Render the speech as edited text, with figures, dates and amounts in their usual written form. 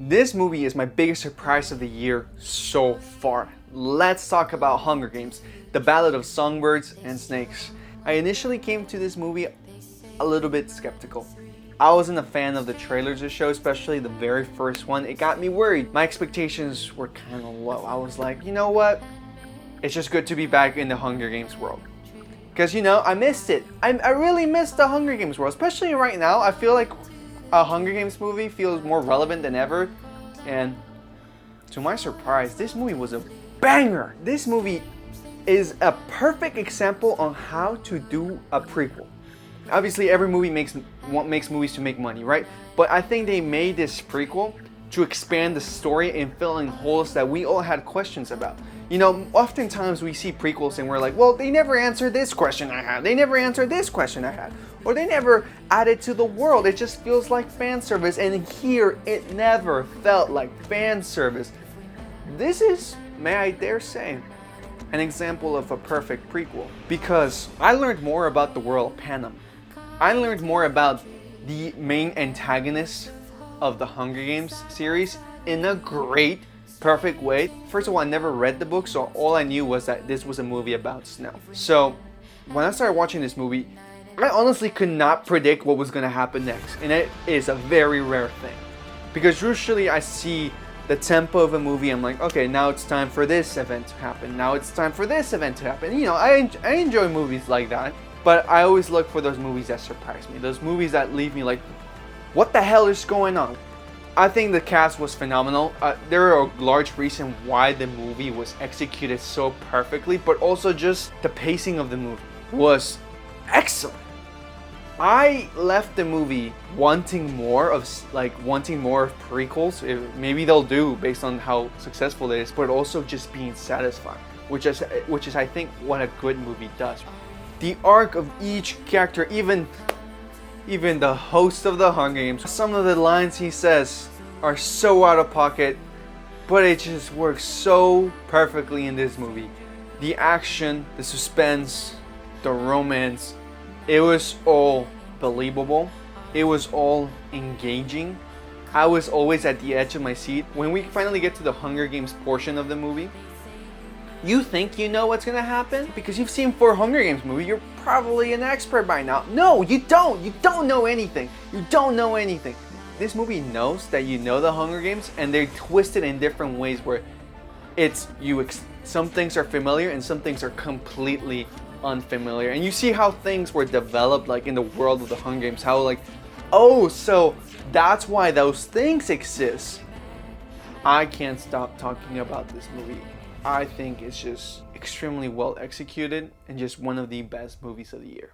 This movie is my biggest surprise of the year so far. Let's talk about Hunger Games, the Ballad of Songbirds and Snakes. I initially came to this movie a little bit skeptical. I wasn't a fan of the trailers of the show, especially the very first one. It got me worried. My expectations were kind of low. I was like, you know what? It's just good to be back in the Hunger Games world. Because, I missed it. I really missed the Hunger Games world, especially right now. I feel like a Hunger Games movie feels more relevant than ever. And to my surprise, this movie was a banger. This movie is a perfect example on how to do a prequel. Obviously, every movie makes movies to make money, right? But I think they made this prequel to expand the story and fill in holes that we all had questions about. Oftentimes we see prequels and we're like, well, they never answered this question I had. They never answered this question I had. Or they never added to the world. It just feels like fan service. And here, it never felt like fan service. This is, may I dare say, an example of a perfect prequel. Because I learned more about the world of Panem. I learned more about the main antagonist of the Hunger Games series in a great, perfect way. First of all, I never read the book, so all I knew was that this was a movie about snow. So when I started watching this movie, I honestly could not predict what was going to happen next. And it is a very rare thing. Because usually I see the tempo of a movie, I'm like, okay, now it's time for this event to happen. Now it's time for this event to happen. I enjoy movies like that. But I always look for those movies that surprise me. Those movies that leave me like, what the hell is going on? I think the cast was phenomenal. There are a large reason why the movie was executed so perfectly, but also just the pacing of the movie was excellent. I left the movie wanting more of prequels. Maybe they'll do based on how successful it is, but also just being satisfied, which is I think what a good movie does. The arc of each character, even the host of the Hunger Games, some of the lines he says are so out of pocket, but it just works so perfectly in this movie. The action, the suspense, the romance, it was all believable. It was all engaging. I was always at the edge of my seat. When we finally get to the Hunger Games portion of the movie, you think you know what's gonna happen because you've seen 4 Hunger Games movies. You're probably an expert by now. No, you don't. You don't know anything. You don't know anything. This movie knows that you know the Hunger Games, and they're twisted in different ways where some things are familiar and some things are completely unfamiliar. And you see how things were developed, like in the world of the Hunger Games. How so that's why those things exist. I can't stop talking about this movie. I think it's just extremely well executed and just one of the best movies of the year.